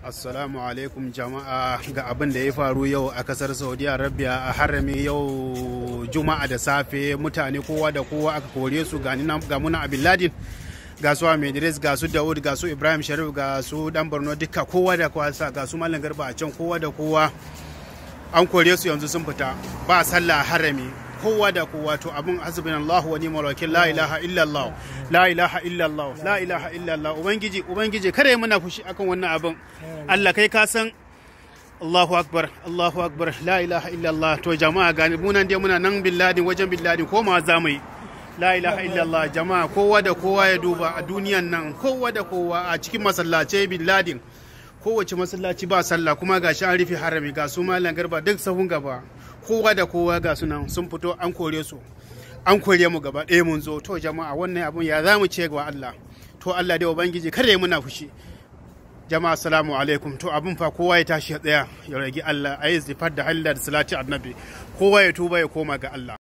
Assalamu alaikum jama'a, ga abin da ya faru yau a kasar Saudi Arabia a Harami yau Juma'a da safe. Mutane kowa da kowa aka kore su, ga muna a Ladin, ga su Ahmed Idris, ga su Dawud, ga su Ibrahim Sharif, ga su Dan Borno, duka kowa da kowa, ga su Mallam Garba a can, kowa da kowa an kore su, yanzu sun fita ba sallah a Harami. Kowa da kowa, to abin hasbunallahu wa ni'mal wakil, la ilaha illallah, la ilaha illallah, la ilaha illallah. Ubangiji kada yi muna fushi akan wannan abin. Allah kai ka san. Allahu akbar, Allahu akbar, la ilaha illallah. To jama'a gani munan dai muna nan billadin, wajen billadin, ko ma za mu yi. La ilaha illallah. Jama'a kowa da kowa ya duba a duniyan nan, kowa da kowa a cikin masallacai billadin, kowace masallaci ba sallah, kuma gashi an rufe Harami, ga su Mallam Garba duk sahun gaba, kowa da kowa ga sunan sun fito, an kore su, an kore mu gaba ɗaya mun zo. To jama'a wannan abun ya za mu ce ga Allah? To Allah dai ubangiji kada ya muna fushi. Jama'a assalamu alaikum. To abun fa kowa ya tashi ya tsaya ya rage Allah, ayi zifar da hallar salati annabi, kowa ya tuba ya koma ga Allah.